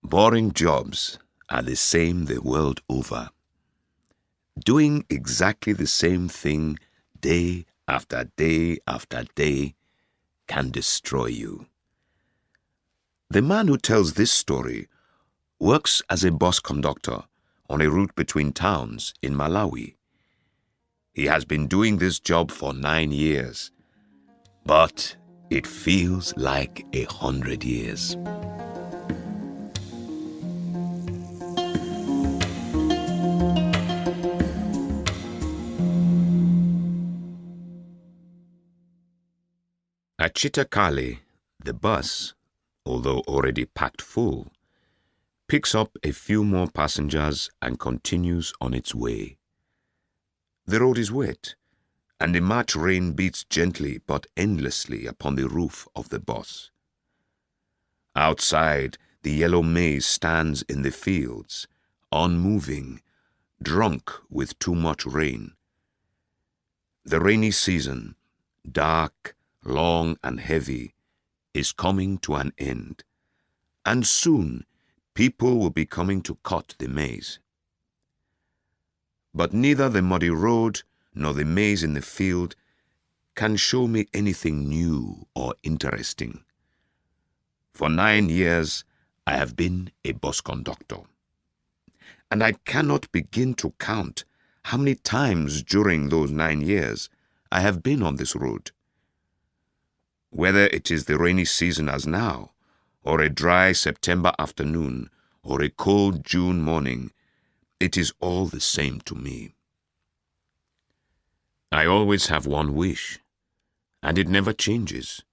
Boring jobs are the same the world over. Doing exactly the same thing day after day after day can destroy you. The man who tells this story works as a bus conductor on a route between towns in Malawi. He has been doing this job for 9 years, but it feels like 100 years. At Chitakale, the bus, although already packed full, picks up a few more passengers and continues on its way. The road is wet, and the March rain beats gently but endlessly upon the roof of the bus. Outside, the yellow maize stands in the fields, unmoving, drunk with too much rain. The rainy season, dark, long and heavy, is coming to an end, and soon people will be coming to cut the maize. But neither the muddy road nor the maize in the field can show me anything new or interesting. For 9 years, I have been a bus conductor, and I cannot begin to count how many times during those 9 years I have been on this road. Whether it is the rainy season as now, or a dry September afternoon, or a cold June morning, it is all the same to me. I always have one wish, and it never changes: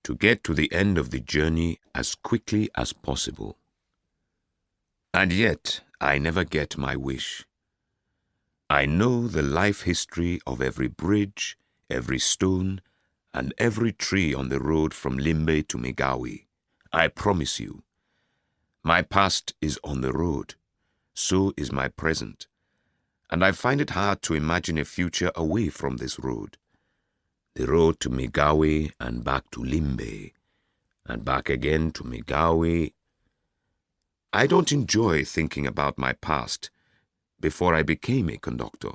to get to the end of the journey as quickly as possible. And yet, I never get my wish. I know the life history of every bridge, every stone, and every tree on the road from Limbe to Migowi. I promise you. My past is on the road, so is my present, and I find it hard to imagine a future away from this road. The road to Migowi and back to Limbe, and back again to Migowi. I don't enjoy thinking about my past before I became a conductor.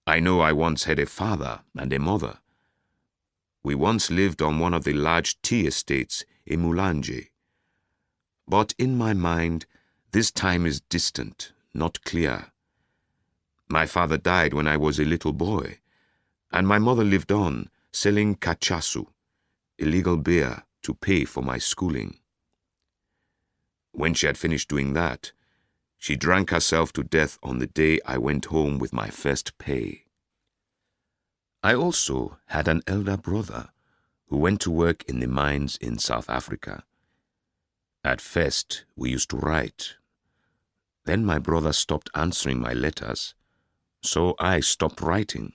I know I once had a father and a mother. We once lived on one of the large tea estates in Mulanje. But in my mind, this time is distant, not clear. My father died when I was a little boy, and my mother lived on, selling kachasu, illegal beer, to pay for my schooling. When she had finished doing that, she drank herself to death on the day I went home with my first pay. I also had an elder brother who went to work in the mines in South Africa. At first, we used to write. Then my brother stopped answering my letters, so I stopped writing.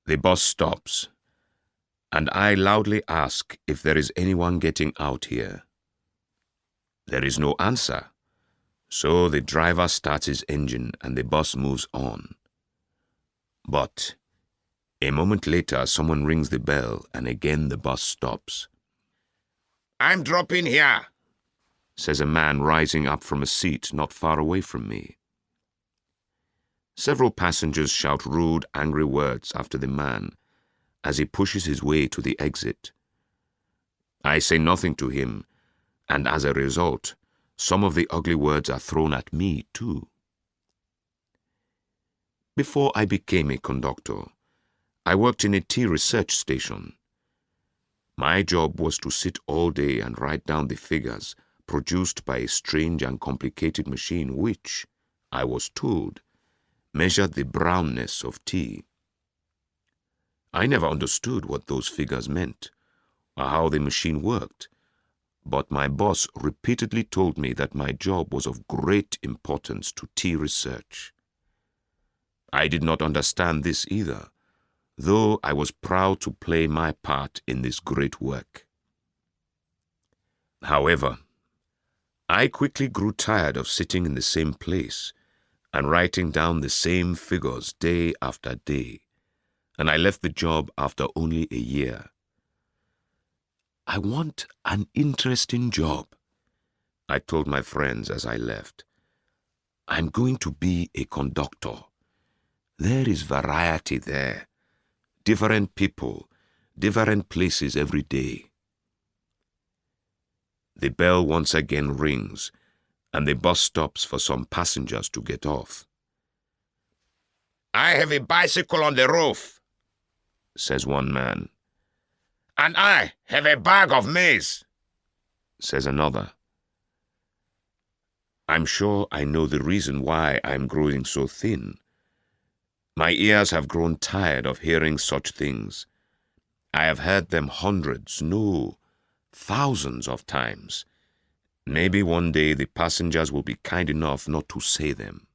The bus stops, and I loudly ask if there is anyone getting out here. There is no answer, so the driver starts his engine and the bus moves on. But a moment later, someone rings the bell and again the bus stops. "I'm dropping here," says a man rising up from a seat not far away from me. Several passengers shout rude, angry words after the man as he pushes his way to the exit. I say nothing to him, and as a result, some of the ugly words are thrown at me too. Before I became a conductor, I worked in a tea research station. My job was to sit all day and write down the figures produced by a strange and complicated machine which, I was told, measured the brownness of tea. I never understood what those figures meant or how the machine worked, but my boss repeatedly told me that my job was of great importance to tea research. I did not understand this either, though I was proud to play my part in this great work. However, I quickly grew tired of sitting in the same place and writing down the same figures day after day, and I left the job after only a year. I want an interesting job, I told my friends as I left. I'm going to be a conductor. There is variety there. Different people, different places every day. The bell once again rings, and the bus stops for some passengers to get off. "I have a bicycle on the roof," says one man. "And I have a bag of maize," says another. I'm sure I know the reason why I'm growing so thin. My ears have grown tired of hearing such things. I have heard them hundreds, no, thousands of times. Maybe one day the passengers will be kind enough not to say them.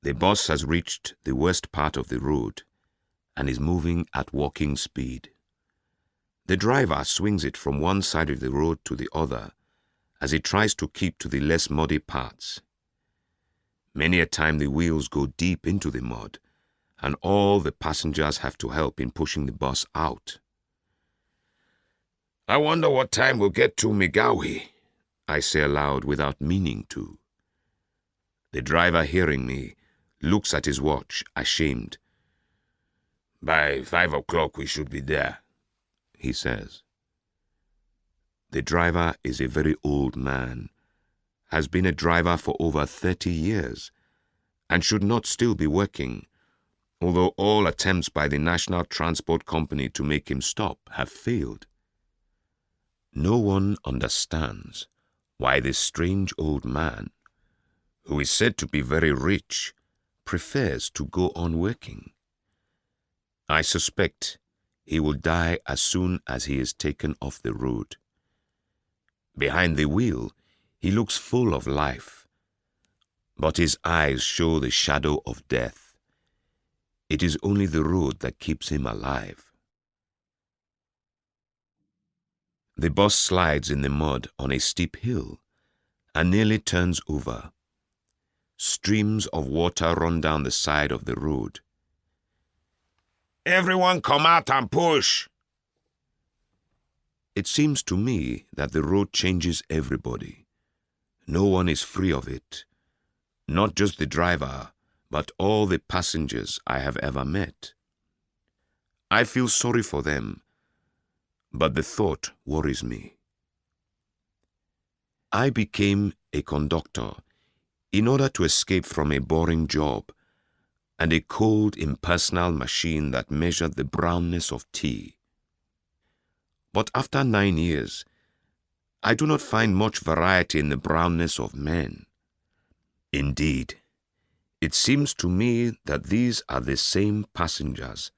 The bus has reached the worst part of the road and is moving at walking speed. The driver swings it from one side of the road to the other as he tries to keep to the less muddy parts. Many a time the wheels go deep into the mud, and all the passengers have to help in pushing the bus out. "I wonder what time we'll get to Migowi," I say aloud without meaning to. The driver, hearing me, looks at his watch, ashamed. "By 5 o'clock we should be there," he says. The driver is a very old man, has been a driver for over 30 years, and should not still be working, although all attempts by the National Transport Company to make him stop have failed. No one understands why this strange old man, who is said to be very rich, prefers to go on working. I suspect he will die as soon as he is taken off the road. Behind the wheel, he looks full of life, but his eyes show the shadow of death. It is only the road that keeps him alive. The bus slides in the mud on a steep hill and nearly turns over. Streams of water run down the side of the road. "Everyone come out and push!" It seems to me that the road changes everybody. No one is free of it. Not just the driver, but all the passengers I have ever met. I feel sorry for them, but the thought worries me. I became a conductor in order to escape from a boring job and a cold, impersonal machine that measured the brownness of tea. But after 9 years, I do not find much variety in the brownness of men. Indeed, it seems to me that these are the same passengers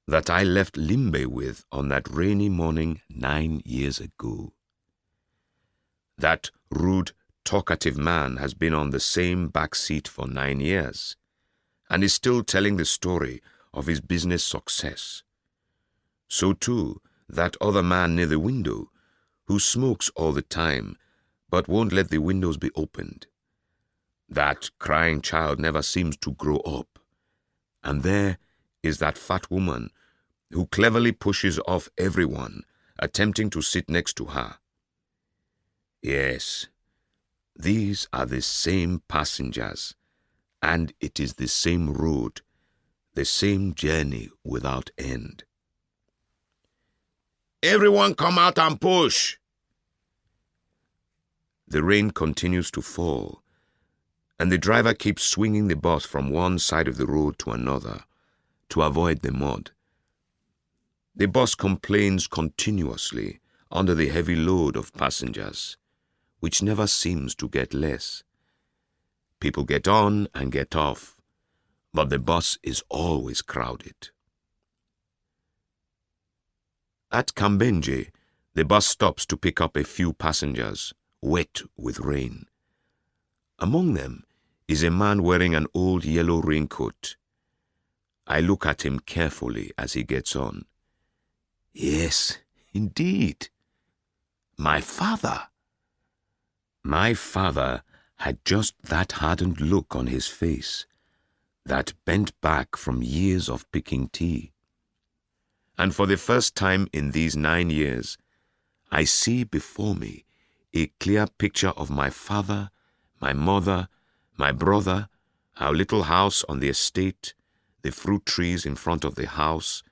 that I left Limbe with on that rainy morning 9 years ago. That rude, talkative man has been on the same back seat for 9 years and is still telling the story of his business success. So too, that other man near the window, who smokes all the time but won't let the windows be opened. That crying child never seems to grow up. And there is that fat woman who cleverly pushes off everyone attempting to sit next to her. Yes, these are the same passengers, and it is the same road, the same journey without end. "Everyone come out and push!" The rain continues to fall, and the driver keeps swinging the bus from one side of the road to another to avoid the mud. The bus complains continuously under the heavy load of passengers, which never seems to get less. People get on and get off, but the bus is always crowded. At Kambenje, the bus stops to pick up a few passengers, wet with rain. Among them is a man wearing an old yellow raincoat. I look at him carefully as he gets on. Yes, indeed. My father. My father had just that hardened look on his face, that bent back from years of picking tea. and for the first time in these 9 years, I see before me a clear picture of my father, my mother, my brother, our little house on the estate, the fruit trees in front of the house,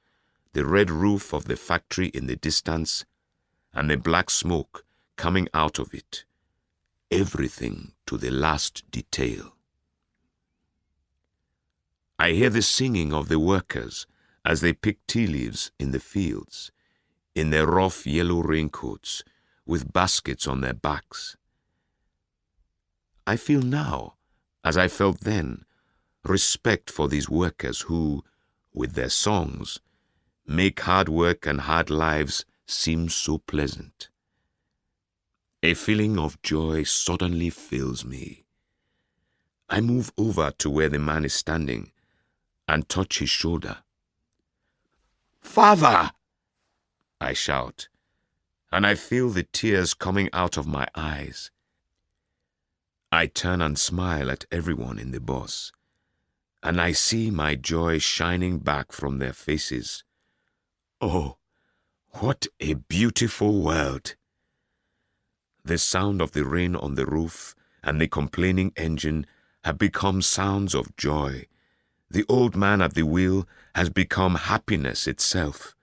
the red roof of the factory in the distance, and the black smoke coming out of it. Everything to the last detail. I hear the singing of the workers as they pick tea leaves in the fields, in their rough yellow raincoats, with baskets on their backs. I feel now, as I felt then, respect for these workers who, with their songs, make hard work and hard lives seem so pleasant. A feeling of joy suddenly fills me. I move over to where the man is standing and touch his shoulder. "Father!" I shout, and I feel the tears coming out of my eyes. I turn and smile at everyone in the bus, and I see my joy shining back from their faces. Oh, what a beautiful world! The sound of the rain on the roof and the complaining engine have become sounds of joy. The old man at the wheel has become happiness itself.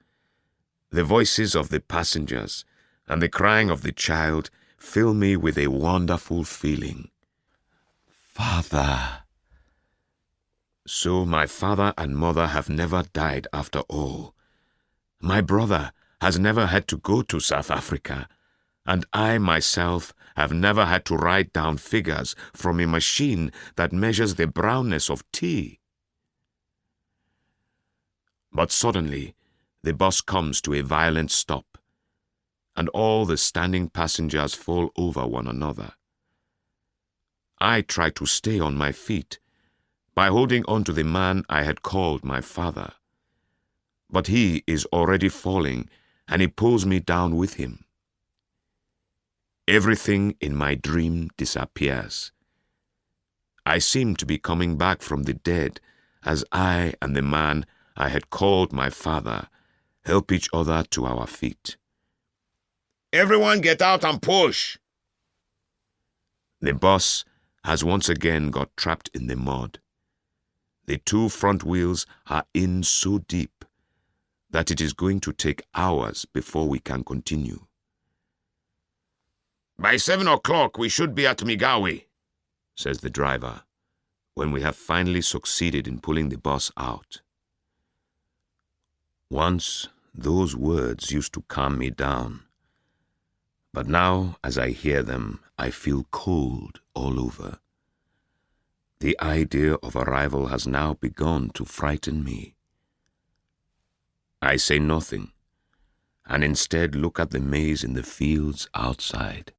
The voices of the passengers and the crying of the child fill me with a wonderful feeling. Father! So my father and mother have never died after all. My brother has never had to go to South Africa, and I myself have never had to write down figures from a machine that measures the brownness of tea. But suddenly, the bus comes to a violent stop, and all the standing passengers fall over one another. I try to stay on my feet by holding on to the man I had called my father. But he is already falling, and he pulls me down with him. Everything in my dream disappears. I seem to be coming back from the dead as I and the man I had called my father help each other to our feet. "Everyone get out and push!" The bus has once again got trapped in the mud. The 2 front wheels are in so deep that it is going to take hours before we can continue. "By 7 o'clock we should be at Migowi," says the driver, when we have finally succeeded in pulling the bus out. Once, those words used to calm me down. But now, as I hear them, I feel cold all over. The idea of arrival has now begun to frighten me. I say nothing, and instead look at the maize in the fields outside.